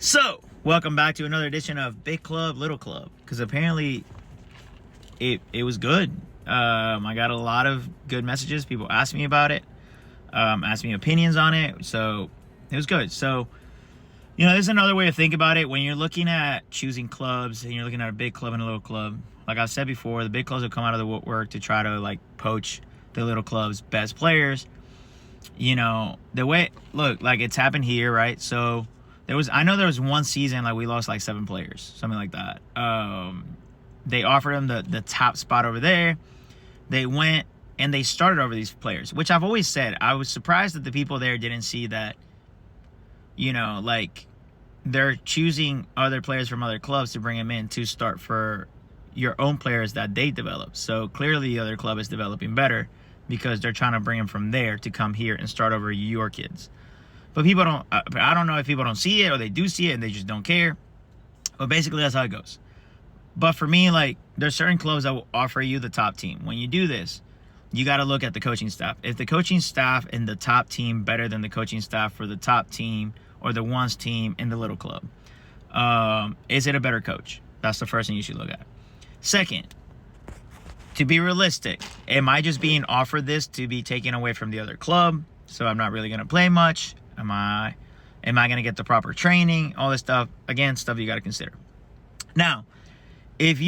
So, welcome back to another edition of Big Club, Little Club. Because apparently, it was good. I got a lot of good messages. People asked me about it, asked me opinions on it. So, it was good. So, there's another way to think about it. When you're looking at choosing clubs and you're looking at a big club and a little club, like I've said before, the big clubs will come out of the woodwork to try to poach the little club's best players. The way, look, it's happened here, right? So I know there was one season we lost 7 players, something like that. They offered them the top spot over there. They went and they started over these players, which I've always said. I was surprised that the people there didn't see that, they're choosing other players from other clubs to bring them in to start for your own players that they develop. So clearly the other club is developing better because they're trying to bring them from there to come here and start over your kids. But people don't, I don't know if people don't see it or they do see it and they just don't care. But basically that's how it goes. But for me, there's certain clubs that will offer you the top team. When you do this, you got to look at the coaching staff. If the coaching staff in the top team better than the coaching staff for the top team or the ones team in the little club, is it a better coach? That's the first thing you should look at. Second, to be realistic, am I just being offered this to be taken away from the other club? So I'm not really going to play much? Am I going to get the proper training? All this stuff. Again, stuff you got to consider. Now, if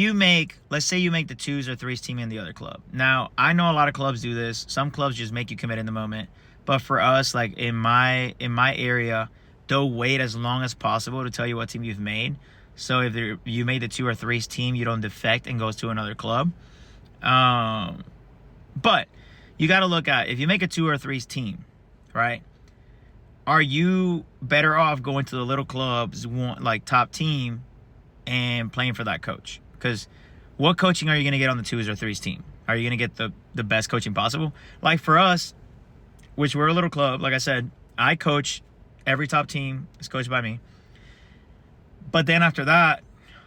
let's say you make the 2s or 3s team in the other club. Now, I know a lot of clubs do this. Some clubs just make you commit in the moment. But for us, in my area, they'll wait as long as possible to tell you what team you've made. So if you made the 2 or 3s team, you don't defect and goes to another club. But you got to look at, if you make a 2 or 3s team, right? Are you better off going to the little club's top team and playing for that coach? Because what coaching are you going to get on the 2s or 3s team? Are you going to get the best coaching possible? For us, which we're a little club, like I said, I coach every top team is coached by me. But then after that,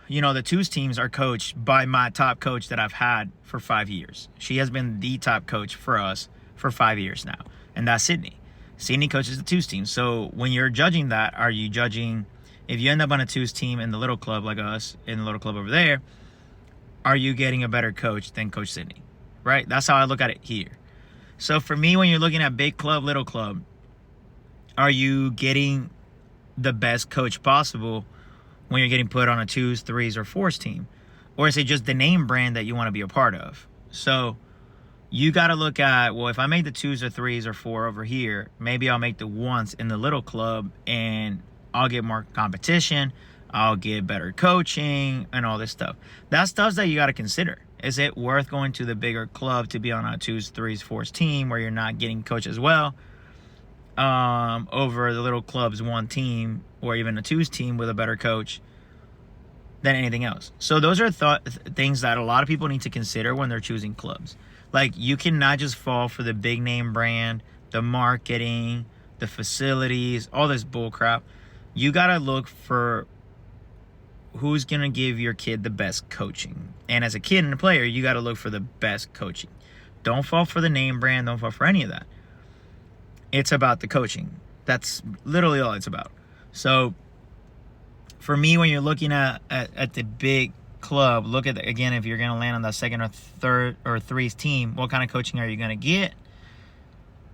the 2s teams are coached by my top coach that I've had for 5 years. She has been the top coach for us for 5 years now, and that's Sydney. Sydney coaches the 2s team. So when you're judging that, are you judging, if you end up on a 2s team in the little club like us, in the little club over there, are you getting a better coach than Coach Sydney? Right? That's how I look at it here. So for me, when you're looking at big club, little club, are you getting the best coach possible when you're getting put on a 2s, 3s, or 4s team? Or is it just the name brand that you want to be a part of? So you got to look at, well, if I make the 2s or 3s or 4 over here, maybe I'll make the 1s in the little club and I'll get more competition. I'll get better coaching and all this stuff. That's stuff that you got to consider. Is it worth going to the bigger club to be on a 2s, 3s, 4s team where you're not getting coached as well over the little club's 1 team or even a 2s team with a better coach than anything else? So those are things that a lot of people need to consider when they're choosing clubs. You cannot just fall for the big name brand, the marketing, the facilities, all this bull crap. You got to look for who's going to give your kid the best coaching. And as a kid and a player, you got to look for the best coaching. Don't fall for the name brand. Don't fall for any of that. It's about the coaching. That's literally all it's about. So for me, when you're looking at the big club, look at again, if you're going to land on the 2nd or 3rd or 3s team, what kind of coaching are you going to get?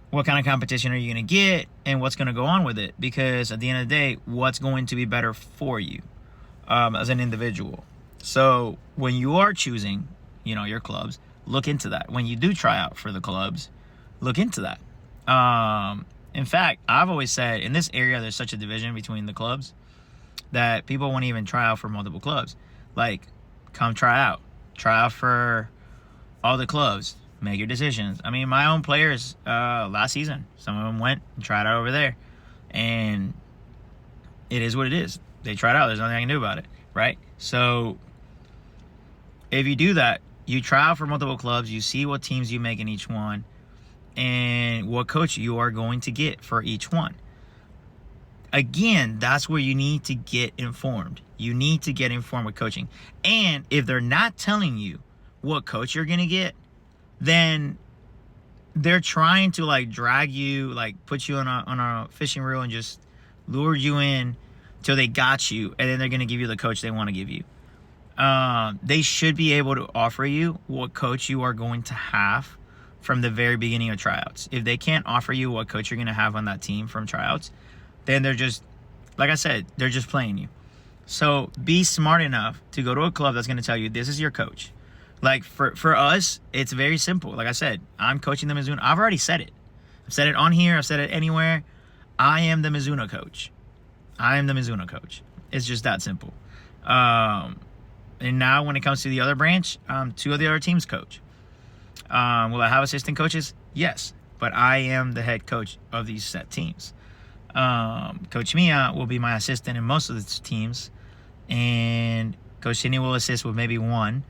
What kind of competition are you going to get? And what's going to go on with it? Because at the end of the day, what's going to be better for you as an individual? So when you are choosing, your clubs, look into that. When you do try out for the clubs, look into that. In fact, I've always said in this area, there's such a division between the clubs that people won't even try out for multiple clubs. Come try out for all the clubs, make your decisions. I mean, my own players last season, some of them went and tried out over there, and it is what it is. They tried out. There's nothing I can do about it, right? So if you do that, you try out for multiple clubs, you see what teams you make in each one, and what coach you are going to get for each one. Again, that's where you need to get informed. You need to get informed with coaching. And if they're not telling you what coach you're going to get, then they're trying to drag you, put you on a fishing reel and just lure you in till they got you, and then they're going to give you the coach they want to give you. They should be able to offer you what coach you are going to have from the very beginning of tryouts. If they can't offer you what coach you're going to have on that team from tryouts, then they're just, like I said, they're just playing you. So be smart enough to go to a club that's going to tell you this is your coach. Like for us, it's very simple. Like I said, I'm coaching the Mizuno. I've already said it. I've said it on here. I've said it anywhere. I am the Mizuno coach. I am the Mizuno coach. It's just that simple. And now when it comes to the other branch, 2 of the other teams coach. Will I have assistant coaches? Yes. But I am the head coach of these set teams. Coach Mia will be my assistant in most of the teams. And Coach Sidney will assist with maybe one.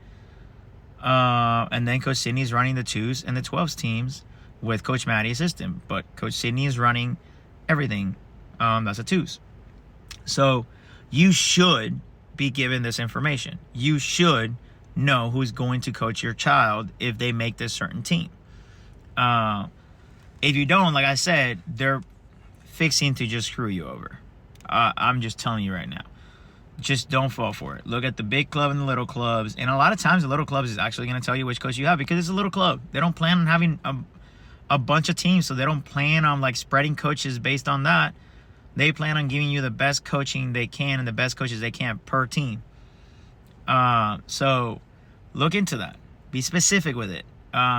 And then Coach Sidney is running the 2s and the 12s teams with Coach Maddie assistant. But Coach Sidney is running everything. That's the 2s. So you should be given this information. You should know who's going to coach your child if they make this certain team. If you don't, like I said, they're fixing to just screw you over. I'm just telling you right now. Just don't fall for it. Look at the big club and the little clubs. And a lot of times the little clubs is actually going to tell you which coach you have because it's a little club. They don't plan on having a bunch of teams, so they don't plan on like spreading coaches based on that. They plan on giving you the best coaching they can and the best coaches they can per team. So look into that. Be specific with it.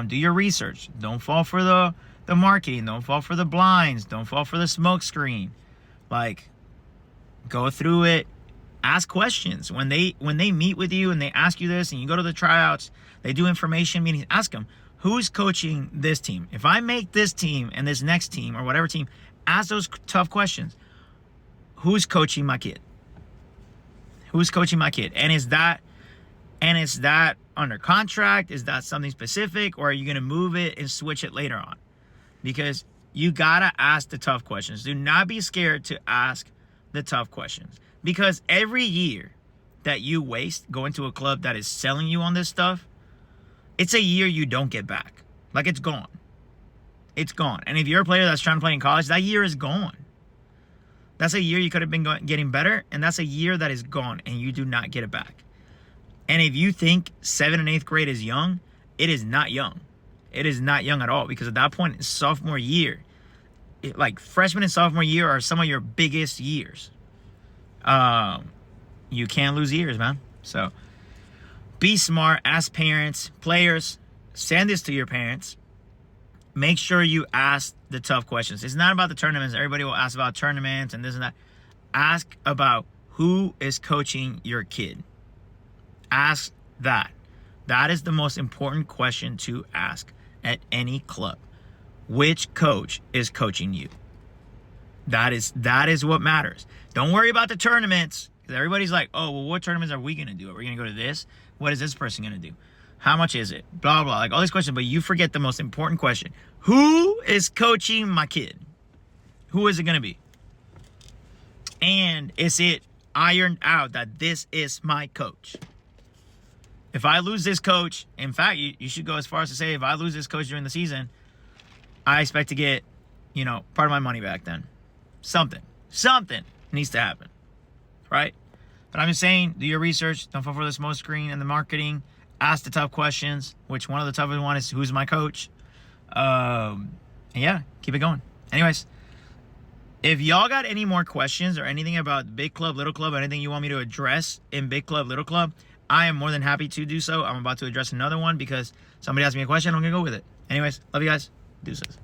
Do your research. Don't fall for the marketing. Don't fall for the blinds. Don't fall for the smoke screen. Like, go through it. Ask questions. When they meet with you and they ask you this and you go to the tryouts, they do information meetings, ask them, who's coaching this team? If I make this team and this next team or whatever team, ask those tough questions. Who's coaching my kid? Who's coaching my kid? And is that under contract? Is that something specific? Or are you going to move it and switch it later on? Because you got to ask the tough questions. Do not be scared to ask the tough questions. Because every year that you waste going to a club that is selling you on this stuff, it's a year you don't get back. Like, it's gone. It's gone. And if you're a player that's trying to play in college, that year is gone. That's a year you could have been getting better, and that's a year that is gone, and you do not get it back. And if you think 7th and 8th grade is young, it is not young. It is not young at all, because at that point, it's sophomore year. Like, freshman and sophomore year are some of your biggest years. You can't lose years, man. So, be smart. Ask parents, players. Send this to your parents. Make sure you ask the tough questions. It's not about the tournaments. Everybody will ask about tournaments and this and that. Ask about who is coaching your kid. Ask that. That is the most important question to ask at any club. Which coach is coaching you? That is what matters. Don't worry about the tournaments. Because everybody's like, oh, well, what tournaments are we going to do? Are we going to go to this? What is this person going to do? How much is it? Blah, blah. Like all these questions. But you forget the most important question. Who is coaching my kid? Who is it going to be? And is it ironed out that this is my coach? If I lose this coach, in fact, you should go as far as to say, if I lose this coach during the season, I expect to get, part of my money back then. Something needs to happen, right? But I'm just saying, do your research. Don't fall for the smoke screen and the marketing. Ask the tough questions, which one of the toughest one is who's my coach? And yeah, keep it going. Anyways, if y'all got any more questions or anything about big club, little club, anything you want me to address in big club, little club, I am more than happy to do so. I'm about to address another one because somebody asked me a question. I'm going to go with it. Anyways, love you guys. Deuces.